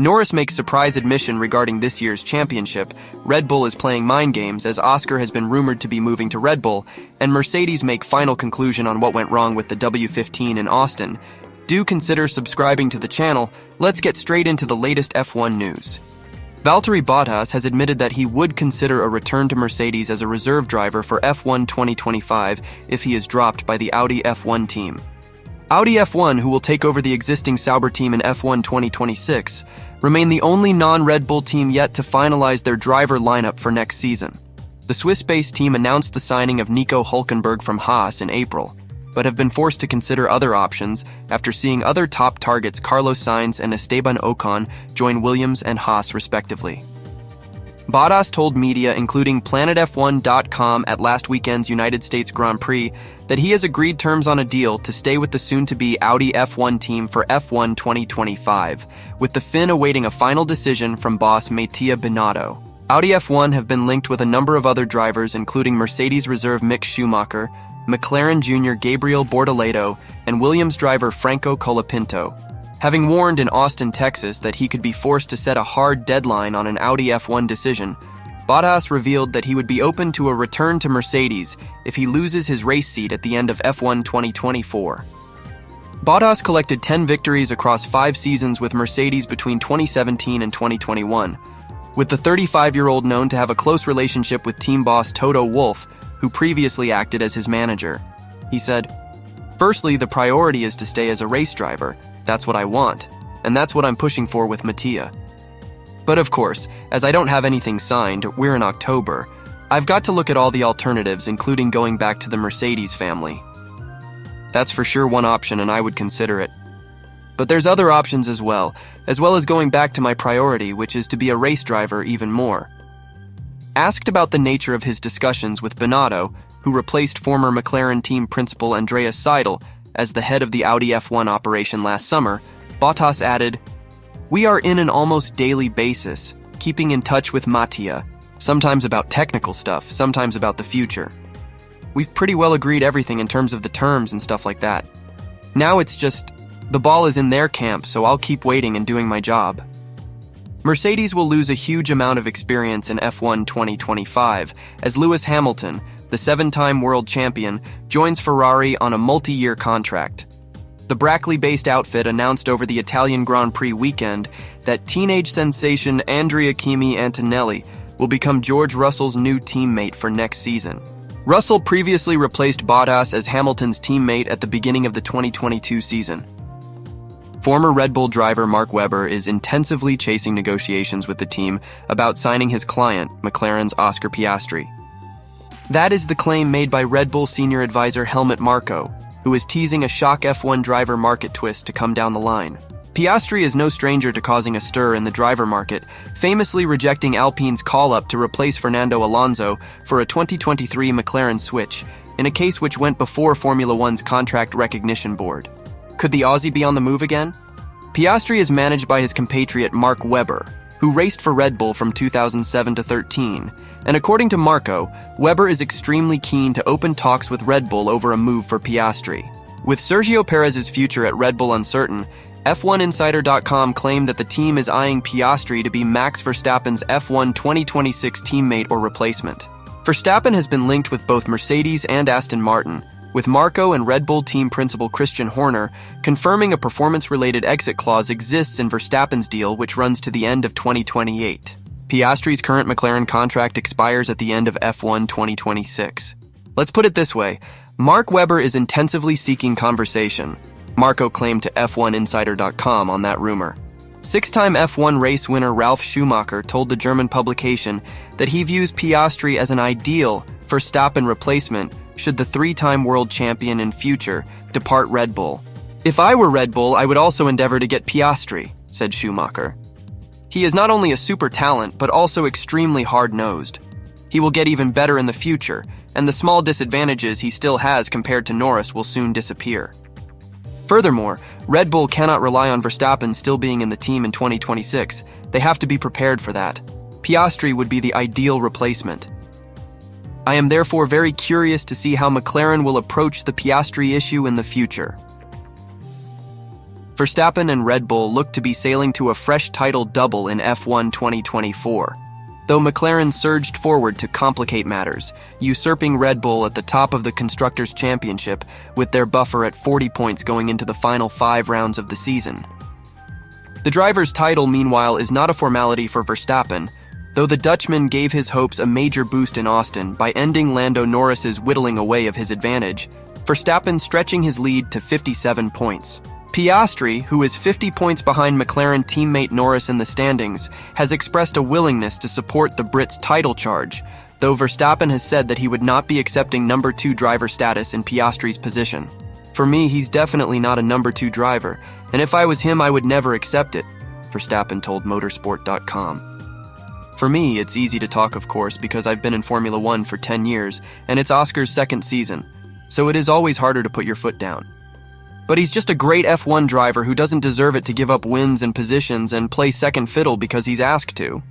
Norris makes surprise admission regarding this year's championship. Red Bull is playing mind games as Oscar has been rumored to be moving to Red Bull, and Mercedes make final conclusion on what went wrong with the W15 in Austin. Do consider subscribing to the channel. Let's get straight into the latest F1 news. Valtteri Bottas has admitted that he would consider a return to Mercedes as a reserve driver for F1 2025 if he is dropped by the Audi F1 team. Audi F1, who will take over the existing Sauber team in F1 2026, remain the only non-Red Bull team yet to finalize their driver lineup for next season. The Swiss-based team announced the signing of Nico Hülkenberg from Haas in April, but have been forced to consider other options after seeing other top targets Carlos Sainz and Esteban Ocon join Williams and Haas respectively. Bottas told media, including PlanetF1.com at last weekend's United States Grand Prix, that he has agreed terms on a deal to stay with the soon-to-be Audi F1 team for F1 2025, with the Finn awaiting a final decision from boss Mattia Binotto. Audi F1 have been linked with a number of other drivers, including Mercedes reserve Mick Schumacher, McLaren Jr. Gabriel Bortoleto, and Williams driver Franco Colapinto. Having warned in Austin, Texas that he could be forced to set a hard deadline on an Audi F1 decision, Bottas revealed that he would be open to a return to Mercedes if he loses his race seat at the end of F1 2024. Bottas collected 10 victories across 5 seasons with Mercedes between 2017 and 2021, with the 35-year-old known to have a close relationship with team boss Toto Wolff, who previously acted as his manager. He said, "Firstly, the priority is to stay as a race driver. That's what I want, and that's what I'm pushing for with Mattia. But of course, as I don't have anything signed, we're in October, I've got to look at all the alternatives, including going back to the Mercedes family. That's for sure one option, and I would consider it. But there's other options as well as going back to my priority, which is to be a race driver even more." Asked about the nature of his discussions with Binotto, who replaced former McLaren team principal Andreas Seidel as the head of the Audi F1 operation last summer, Bottas added, "We are in an almost daily basis, keeping in touch with Mattia, sometimes about technical stuff, sometimes about the future. We've pretty well agreed everything in terms of the terms and stuff like that. Now it's just, the ball is in their camp, so I'll keep waiting and doing my job." Mercedes will lose a huge amount of experience in F1 2025 as Lewis Hamilton, the 7-time world champion, joins Ferrari on a multi-year contract. The Brackley-based outfit announced over the Italian Grand Prix weekend that teenage sensation Andrea Kimi Antonelli will become George Russell's new teammate for next season. Russell previously replaced Bottas as Hamilton's teammate at the beginning of the 2022 season. Former Red Bull driver Mark Webber is intensively chasing negotiations with the team about signing his client, McLaren's Oscar Piastri. That is the claim made by Red Bull senior advisor Helmut Marko, who is teasing a shock F1 driver market twist to come down the line. Piastri is no stranger to causing a stir in the driver market, famously rejecting Alpine's call-up to replace Fernando Alonso for a 2023 McLaren switch, in a case which went before Formula One's contract recognition board. Could the Aussie be on the move again? Piastri is managed by his compatriot Mark Webber, who raced for Red Bull from 2007 to 13, and according to Marko, Webber is extremely keen to open talks with Red Bull over a move for Piastri. With Sergio Perez's future at Red Bull uncertain, F1Insider.com claimed that the team is eyeing Piastri to be Max Verstappen's F1 2026 teammate or replacement. Verstappen has been linked with both Mercedes and Aston Martin, with Marko and Red Bull team principal Christian Horner confirming a performance-related exit clause exists in Verstappen's deal, which runs to the end of 2028. Piastri's current McLaren contract expires at the end of F1 2026. Let's put it this way, Mark Webber is intensively seeking conversation, Marko claimed to F1Insider.com on that rumor. 6-time F1 race winner Ralf Schumacher told the German publication that he views Piastri as an ideal Verstappen replacement should the 3-time world champion in future depart Red Bull. "If I were Red Bull, I would also endeavor to get Piastri," said Schumacher. "He is not only a super talent, but also extremely hard-nosed. He will get even better in the future, and the small disadvantages he still has compared to Norris will soon disappear." Furthermore, Red Bull cannot rely on Verstappen still being in the team in 2026. They have to be prepared for that. Piastri would be the ideal replacement. I am therefore very curious to see how McLaren will approach the Piastri issue in the future. Verstappen and Red Bull look to be sailing to a fresh title double in F1 2024. Though McLaren surged forward to complicate matters, usurping Red Bull at the top of the Constructors' Championship with their buffer at 40 points going into the final 5 rounds of the season. The driver's title, meanwhile, is not a formality for Verstappen, though the Dutchman gave his hopes a major boost in Austin by ending Lando Norris's whittling away of his advantage, Verstappen stretching his lead to 57 points. Piastri, who is 50 points behind McLaren teammate Norris in the standings, has expressed a willingness to support the Brit's title charge, though Verstappen has said that he would not be accepting number 2 driver status in Piastri's position. For me, he's definitely not a number 2 driver, and if I was him, I would never accept it, Verstappen told Motorsport.com. For me, it's easy to talk, of course, because I've been in Formula 1 for 10 years, and it's Oscar's 2nd season, so it is always harder to put your foot down. But he's just a great F1 driver who doesn't deserve it to give up wins and positions and play second fiddle because he's asked to.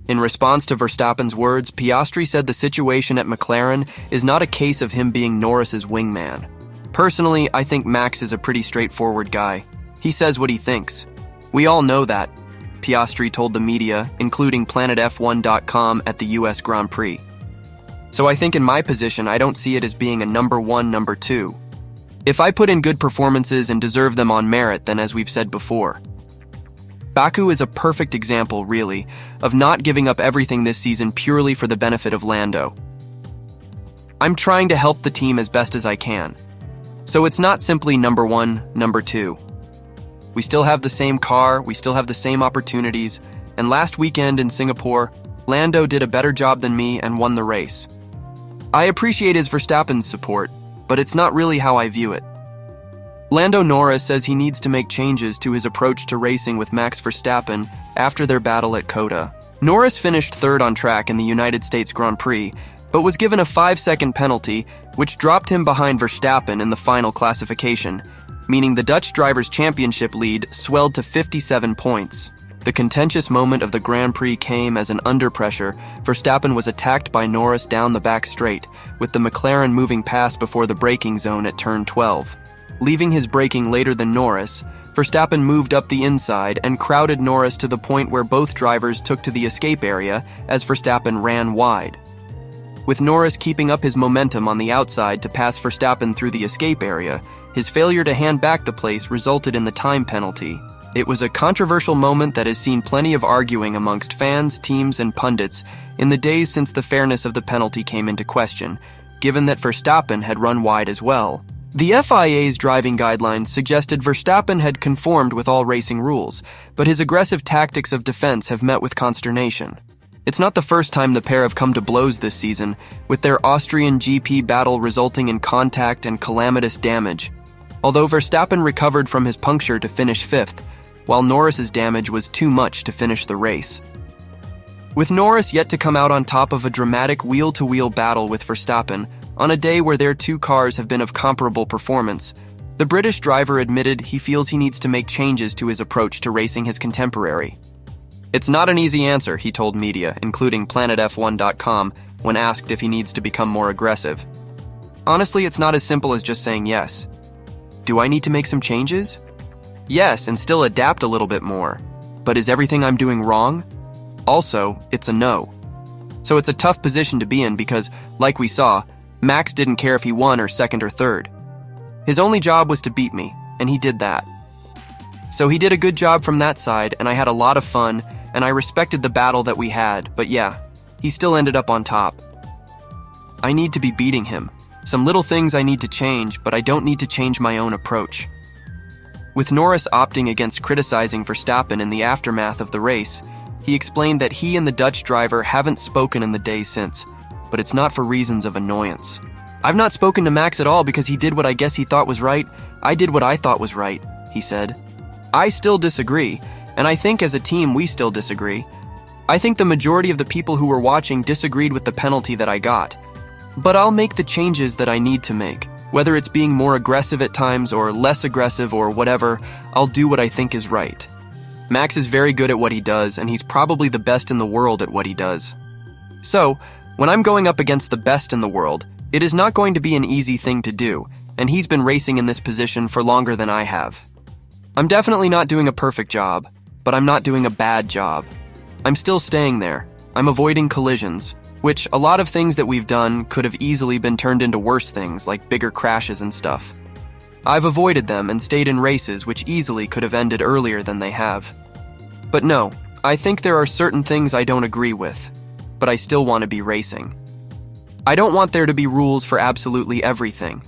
In response to Verstappen's words, Piastri said the situation at McLaren is not a case of him being Norris's wingman. Personally, I think Max is a pretty straightforward guy. He says what he thinks. We all know that, Piastri told the media, including PlanetF1.com at the US Grand Prix. So I think in my position, I don't see it as being a number 1, number 2. If I put in good performances and deserve them on merit, then as we've said before. Baku is a perfect example, really, of not giving up everything this season purely for the benefit of Lando. I'm trying to help the team as best as I can. So it's not simply number 1, number 2. We still have the same car, we still have the same opportunities, and last weekend in Singapore, Lando did a better job than me and won the race. I appreciate his Verstappen's support, but it's not really how I view it. Lando Norris says he needs to make changes to his approach to racing with Max Verstappen after their battle at COTA. Norris finished 3rd on track in the United States Grand Prix, but was given a 5-second penalty, which dropped him behind Verstappen in the final classification, meaning the Dutch Drivers' Championship lead swelled to 57 points. The contentious moment of the Grand Prix came as under pressure, Verstappen was attacked by Norris down the back straight, with the McLaren moving past before the braking zone at turn 12. Leaving his braking later than Norris, Verstappen moved up the inside and crowded Norris to the point where both drivers took to the escape area as Verstappen ran wide. With Norris keeping up his momentum on the outside to pass Verstappen through the escape area, his failure to hand back the place resulted in the time penalty. It was a controversial moment that has seen plenty of arguing amongst fans, teams, and pundits in the days since the fairness of the penalty came into question, given that Verstappen had run wide as well. The FIA's driving guidelines suggested Verstappen had conformed with all racing rules, but his aggressive tactics of defense have met with consternation. It's not the first time the pair have come to blows this season, with their Austrian GP battle resulting in contact and calamitous damage. Although Verstappen recovered from his puncture to finish 5th, while Norris's damage was too much to finish the race. With Norris yet to come out on top of a dramatic wheel-to-wheel battle with Verstappen, on a day where their 2 cars have been of comparable performance, the British driver admitted he feels he needs to make changes to his approach to racing his contemporary. It's not an easy answer, he told media, including PlanetF1.com, when asked if he needs to become more aggressive. Honestly, it's not as simple as just saying yes. Do I need to make some changes? Yes, and still adapt a little bit more. But is everything I'm doing wrong? Also, it's a no. So it's a tough position to be in because, like we saw, Max didn't care if he won or 2nd or 3rd. His only job was to beat me, and he did that. So he did a good job from that side, and I had a lot of fun, and I respected the battle that we had, but yeah, he still ended up on top. I need to be beating him. Some little things I need to change, but I don't need to change my own approach. With Norris opting against criticizing Verstappen in the aftermath of the race, he explained that he and the Dutch driver haven't spoken in the days since, but it's not for reasons of annoyance. I've not spoken to Max at all because he did what I guess he thought was right. I did what I thought was right, he said. I still disagree, and I think as a team we still disagree. I think the majority of the people who were watching disagreed with the penalty that I got. But I'll make the changes that I need to make. Whether it's being more aggressive at times or less aggressive or whatever, I'll do what I think is right. Max is very good at what he does, and he's probably the best in the world at what he does. So, when I'm going up against the best in the world, it is not going to be an easy thing to do, and he's been racing in this position for longer than I have. I'm definitely not doing a perfect job, but I'm not doing a bad job. I'm still staying there. I'm avoiding collisions, which a lot of things that we've done could have easily been turned into worse things like bigger crashes and stuff. I've avoided them and stayed in races which easily could have ended earlier than they have. But no, I think there are certain things I don't agree with, but I still want to be racing. I don't want there to be rules for absolutely everything.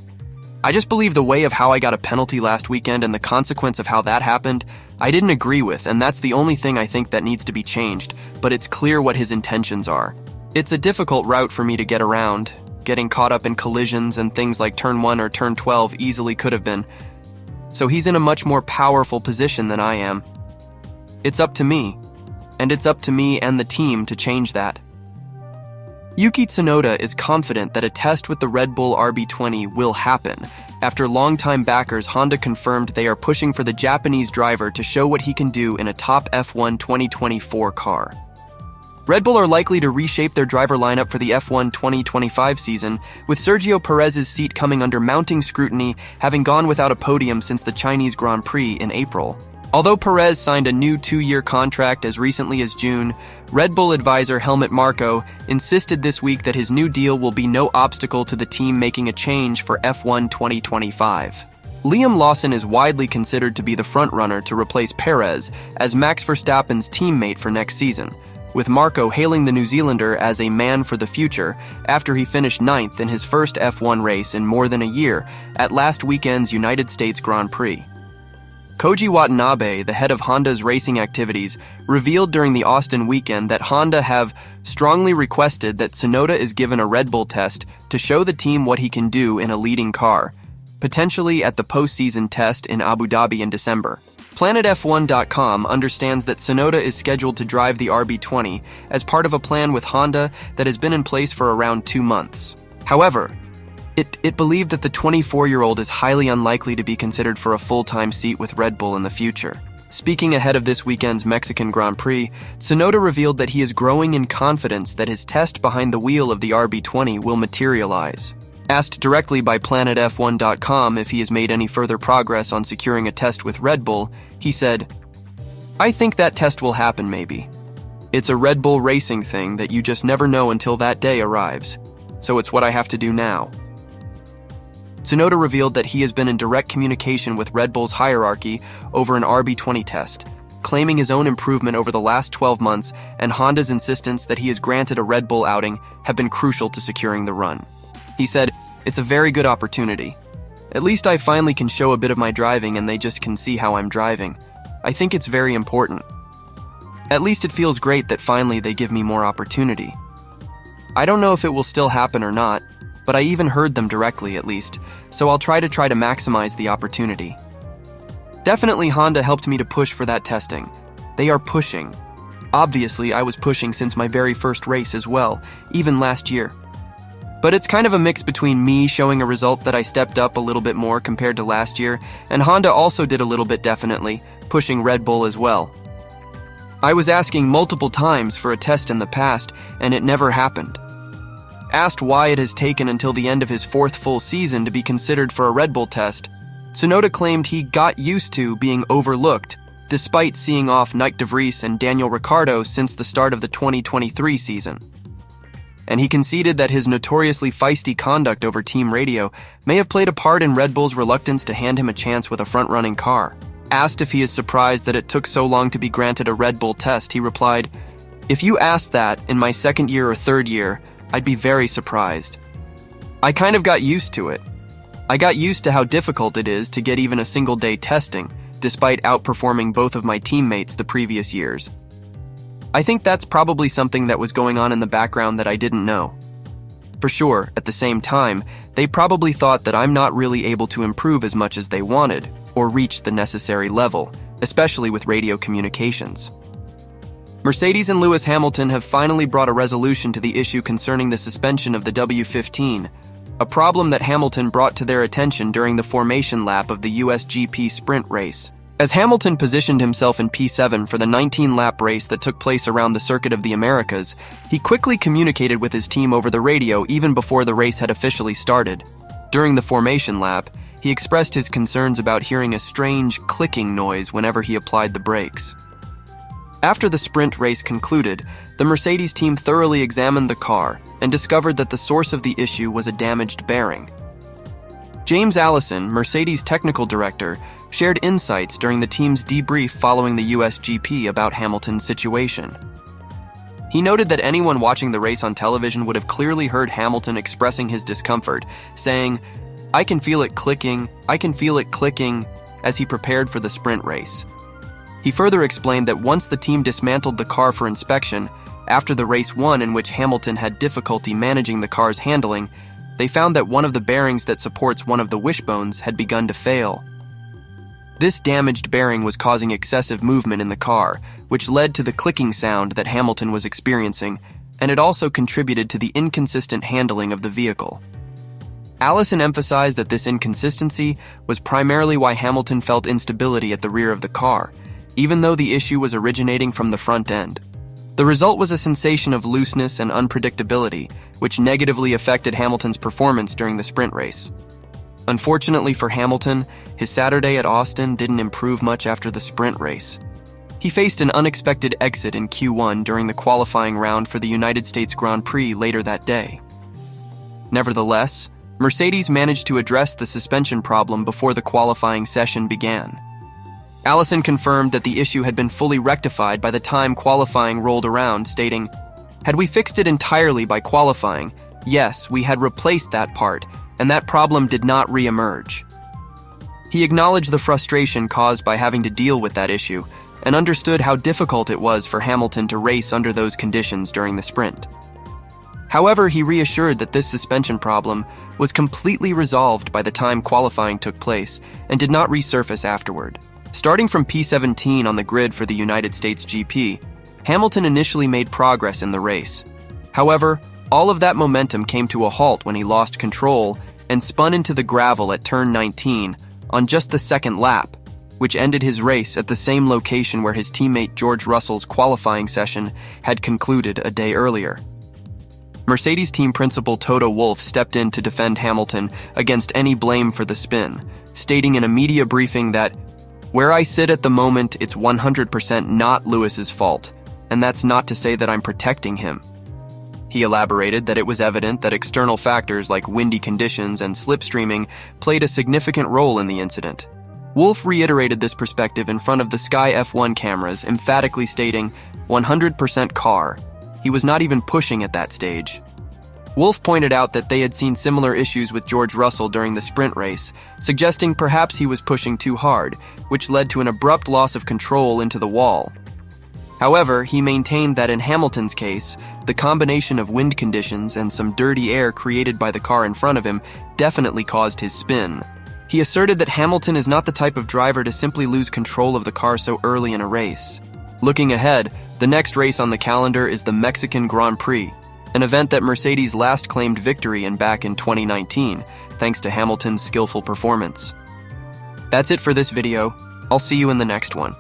I just believe the way of how I got a penalty last weekend and the consequence of how that happened, I didn't agree with, and that's the only thing I think that needs to be changed, but it's clear what his intentions are. It's a difficult route for me to get around. Getting caught up in collisions and things like turn 1 or turn 12 easily could have been. So he's in a much more powerful position than I am. It's up to me, and it's up to me and the team to change that. Yuki Tsunoda is confident that a test with the Red Bull RB20 will happen. After longtime backers, Honda confirmed they are pushing for the Japanese driver to show what he can do in a top F1 2024 car. Red Bull are likely to reshape their driver lineup for the F1 2025 season, with Sergio Perez's seat coming under mounting scrutiny, having gone without a podium since the Chinese Grand Prix in April. Although Perez signed a new 2-year contract as recently as June, Red Bull advisor Helmut Marko insisted this week that his new deal will be no obstacle to the team making a change for F1 2025. Liam Lawson is widely considered to be the frontrunner to replace Perez as Max Verstappen's teammate for next season, with Marko hailing the New Zealander as a man for the future after he finished 9th in his first F1 race in more than a year at last weekend's United States Grand Prix. Koji Watanabe, the head of Honda's racing activities, revealed during the Austin weekend that Honda have strongly requested that Tsunoda is given a Red Bull test to show the team what he can do in a leading car, potentially at the postseason test in Abu Dhabi in December. PlanetF1.com understands that Tsunoda is scheduled to drive the RB20 as part of a plan with Honda that has been in place for around 2 months. However, It believed that the 24-year-old is highly unlikely to be considered for a full-time seat with Red Bull in the future. Speaking ahead of this weekend's Mexican Grand Prix, Tsunoda revealed that he is growing in confidence that his test behind the wheel of the RB20 will materialize. Asked directly by PlanetF1.com if he has made any further progress on securing a test with Red Bull, he said, "I think that test will happen maybe. It's a Red Bull racing thing that you just never know until that day arrives. So it's what I have to do now." Tsunoda revealed that he has been in direct communication with Red Bull's hierarchy over an RB20 test, claiming his own improvement over the last 12 months and Honda's insistence that he is granted a Red Bull outing have been crucial to securing the run. He said, "It's a very good opportunity. At least I finally can show a bit of my driving and they just can see how I'm driving. I think it's very important. At least it feels great that finally they give me more opportunity. I don't know if it will still happen or not, but I even heard them directly at least, so I'll try to maximize the opportunity." Definitely Honda helped me to push for that testing. They are pushing. Obviously, I was pushing since my very first race as well, even last year. But it's kind of a mix between me showing a result that I stepped up a little bit more compared to last year, and Honda also did a little bit definitely, pushing Red Bull as well. I was asking multiple times for a test in the past, and it never happened. Asked why it has taken until the end of his 4th full season to be considered for a Red Bull test, Tsunoda claimed he got used to being overlooked, despite seeing off Nyck de Vries and Daniel Ricciardo since the start of the 2023 season. And he conceded that his notoriously feisty conduct over team radio may have played a part in Red Bull's reluctance to hand him a chance with a front-running car. Asked if he is surprised that it took so long to be granted a Red Bull test, he replied, "If you asked that in my 2nd year or 3rd year, I'd be very surprised. I kind of got used to it. I got used to how difficult it is to get even a single day testing, despite outperforming both of my teammates the previous years. I think that's probably something that was going on in the background that I didn't know. For sure, at the same time, they probably thought that I'm not really able to improve as much as they wanted, or reach the necessary level, especially with radio communications." Mercedes and Lewis Hamilton have finally brought a resolution to the issue concerning the suspension of the W15, a problem that Hamilton brought to their attention during the formation lap of the US GP sprint race. As Hamilton positioned himself in P7 for the 19-lap race that took place around the Circuit of the Americas, he quickly communicated with his team over the radio even before the race had officially started. During the formation lap, he expressed his concerns about hearing a strange clicking noise whenever he applied the brakes. After the sprint race concluded, the Mercedes team thoroughly examined the car and discovered that the source of the issue was a damaged bearing. James Allison, Mercedes technical director, shared insights during the team's debrief following the US GP about Hamilton's situation. He noted that anyone watching the race on television would have clearly heard Hamilton expressing his discomfort, saying, "I can feel it clicking, as he prepared for the sprint race. He further explained that once the team dismantled the car for inspection, after the race 1 in which Hamilton had difficulty managing the car's handling, they found that one of the bearings that supports one of the wishbones had begun to fail. This damaged bearing was causing excessive movement in the car, which led to the clicking sound that Hamilton was experiencing, and it also contributed to the inconsistent handling of the vehicle." Allison emphasized that this inconsistency was primarily why Hamilton felt instability at the rear of the car, even though the issue was originating from the front end. The result was a sensation of looseness and unpredictability, which negatively affected Hamilton's performance during the sprint race. Unfortunately for Hamilton, his Saturday at Austin didn't improve much after the sprint race. He faced an unexpected exit in Q1 during the qualifying round for the United States Grand Prix later that day. Nevertheless, Mercedes managed to address the suspension problem before the qualifying session began. Allison confirmed that the issue had been fully rectified by the time qualifying rolled around, stating, "Had we fixed it entirely by qualifying, yes, we had replaced that part, and that problem did not re-emerge." He acknowledged the frustration caused by having to deal with that issue, and understood how difficult it was for Hamilton to race under those conditions during the sprint. However, he reassured that this suspension problem was completely resolved by the time qualifying took place and did not resurface afterward. Starting from P17 on the grid for the United States GP, Hamilton initially made progress in the race. However, all of that momentum came to a halt when he lost control and spun into the gravel at turn 19 on just the second lap, which ended his race at the same location where his teammate George Russell's qualifying session had concluded a day earlier. Mercedes team principal Toto Wolff stepped in to defend Hamilton against any blame for the spin, stating in a media briefing that, "Where I sit at the moment, it's 100% not Lewis's fault, and that's not to say that I'm protecting him." He elaborated that it was evident that external factors like windy conditions and slipstreaming played a significant role in the incident. Wolff reiterated this perspective in front of the Sky F1 cameras, emphatically stating, 100% car. He was not even pushing at that stage. Wolff pointed out that they had seen similar issues with George Russell during the sprint race, suggesting perhaps he was pushing too hard, which led to an abrupt loss of control into the wall. However, he maintained that in Hamilton's case, the combination of wind conditions and some dirty air created by the car in front of him definitely caused his spin. He asserted that Hamilton is not the type of driver to simply lose control of the car so early in a race. Looking ahead, the next race on the calendar is the Mexican Grand Prix, an event that Mercedes last claimed victory in back in 2019, thanks to Hamilton's skillful performance. That's it for this video. I'll see you in the next one.